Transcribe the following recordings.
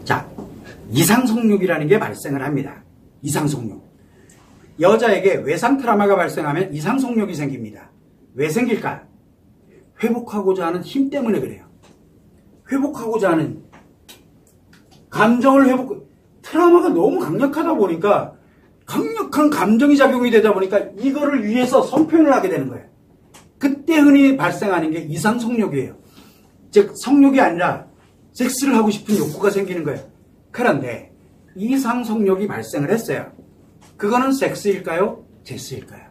자, 이상성욕이라는 게 발생을 합니다. 이상성욕. 여자에게 외상 트라우마가 발생하면 이상성욕이 생깁니다. 왜 생길까요? 회복하고자 하는 힘 때문에 그래요. 회복하고자 하는 감정을 트라우마가 너무 강력하다 보니까 강력한 감정이 작용이 되다 보니까 이거를 위해서 성표현을 하게 되는 거예요. 그때 흔히 발생하는 게 이상성욕이에요. 즉 성욕이 아니라 섹스를 하고 싶은 욕구가 생기는 거예요. 그런데 이상성욕이 발생을 했어요. 그거는 섹스일까요? 제스일까요?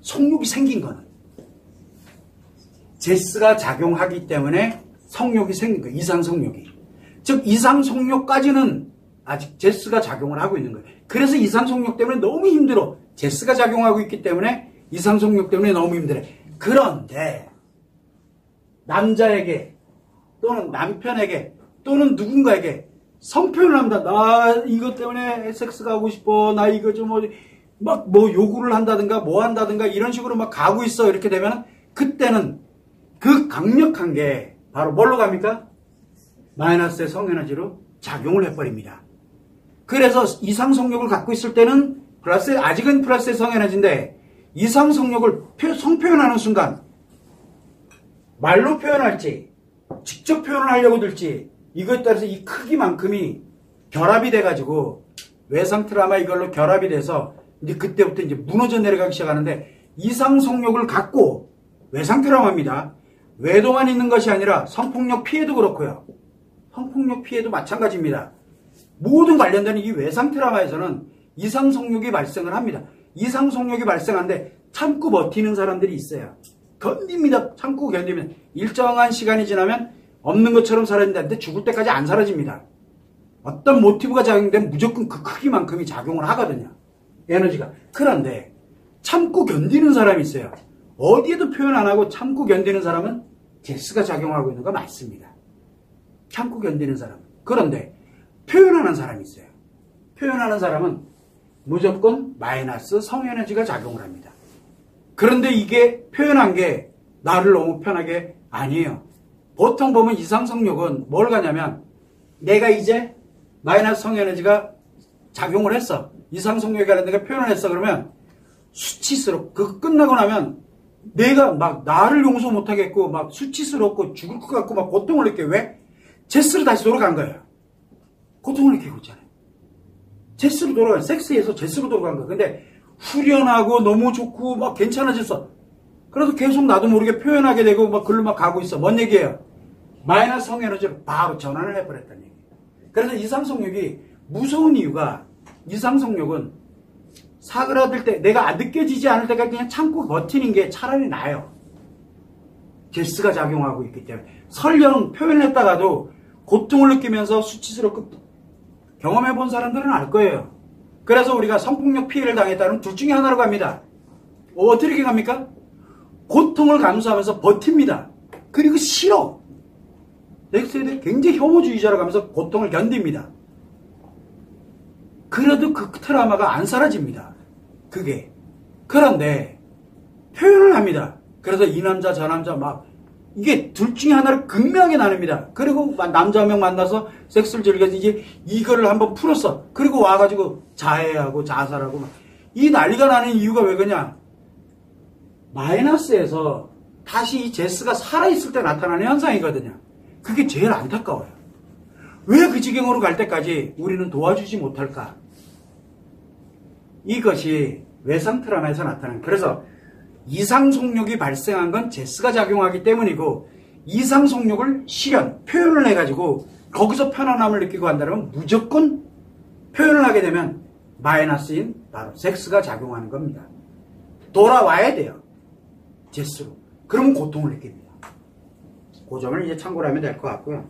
성욕이 생긴 거는 제스가 작용하기 때문에 성욕이 생긴 거예요. 이상성욕이. 즉 이상성욕까지는 아직 제스가 작용을 하고 있는 거예요. 그래서 이상성욕 때문에 너무 힘들어. 제스가 작용하고 있기 때문에 이상성욕 때문에 너무 힘들어. 그런데 남자에게 또는 남편에게 또는 누군가에게 성표현을 합니다. 나 이것 때문에 섹스가 하고 싶어. 나 이거 좀 막 뭐 요구를 한다든가 뭐 한다든가 이런 식으로 막 가고 있어. 이렇게 되면 그때는 그 강력한 게 바로 뭘로 갑니까? 마이너스의 성에너지로 작용을 해버립니다. 그래서 이상성욕을 갖고 있을 때는 아직은 플러스의 성에너지인데 이상성욕을 성표현하는 순간 말로 표현할지 직접 표현을 하려고 들지 이거에 따라서 이 크기만큼이 결합이 돼가지고 외상 트라우마 이걸로 결합이 돼서 이제 그때부터 이제 무너져 내려가기 시작하는데 이상성욕을 갖고 외상 트라우마입니다. 외도만 있는 것이 아니라 성폭력 피해도 그렇고요. 성폭력 피해도 마찬가지입니다. 모든 관련되는 이 외상 트라우마에서는 이상성욕이 발생을 합니다. 이상성욕이 발생하는데 참고 버티는 사람들이 있어요. 견딥니다. 참고 견디면 일정한 시간이 지나면 없는 것처럼 사라진다는데 죽을 때까지 안 사라집니다. 어떤 모티브가 작용되면 무조건 그 크기만큼이 작용을 하거든요. 에너지가. 그런데 참고 견디는 사람이 있어요. 어디에도 표현 안 하고 참고 견디는 사람은 제스가 작용하고 있는 거 맞습니다. 참고 견디는 사람. 그런데 표현하는 사람이 있어요. 표현하는 사람은 무조건 마이너스 성에너지가 작용을 합니다. 그런데 이게 표현한 게 나를 너무 편하게 아니에요. 보통 보면 이상성욕은 뭘 가냐면 내가 이제 마이너스 성에너지가 작용을 했어. 이상성욕이라는 데가 표현을 했어. 그러면 수치스럽고 그거 끝나고 나면 내가 막 나를 용서 못하겠고 막 수치스럽고 죽을 것 같고 막 고통을 느껴. 왜? 제스로 다시 돌아간 거예요. 고통을 느끼고 있잖아요. 제스로 돌아간 섹스에서 제스로 돌아간 거예요. 근데 후련하고 너무 좋고 막 괜찮아졌어. 그래도 계속 나도 모르게 표현하게 되고 막 글로 막 가고 있어. 뭔 얘기예요? 마이너스 성에너지로 바로 전환을 해버렸다는 얘기예요. 그래서 이상성욕이 무서운 이유가 이상성욕은 사그라들 때 내가 느껴지지 않을 때까지 그냥 참고 버티는 게 차라리 나아요. 제스가 작용하고 있기 때문에. 설령 표현을 했다가도 고통을 느끼면서 수치스럽고 경험해 본 사람들은 알 거예요. 그래서 우리가 성폭력 피해를 당했다면 둘 중에 하나로 갑니다. 어떻게 갑니까? 고통을 감수하면서 버팁니다. 그리고 싫어. 섹스에 대해 굉장히 혐오주의자로 가면서 고통을 견딥니다. 그래도 그 트라우마가 안 사라집니다. 그게. 그런데 표현을 합니다. 그래서 이 남자 저 남자 막 이게 둘 중에 하나를 극명하게 나눕니다. 그리고 남자 한 명 만나서 섹스를 즐겨서 이제 이거를 한번 풀었어. 그리고 와가지고 자해하고 자살하고 막. 이 난리가 나는 이유가 왜 그러냐? 마이너스에서 다시 이 제스가 살아있을 때 나타나는 현상이거든요. 그게 제일 안타까워요. 왜 그 지경으로 갈 때까지 우리는 도와주지 못할까? 이것이 외상 트라우마에서 나타나는. 그래서 이상성욕이 발생한 건 제스가 작용하기 때문이고 이상성욕을 표현을 해가지고 거기서 편안함을 느끼고 한다면 무조건 표현을 하게 되면 마이너스인 바로 섹스가 작용하는 겁니다. 돌아와야 돼요. 제스로. 그러면 고통을 느낍니다. 그 점을 이제 참고를 하면 될 것 같고요.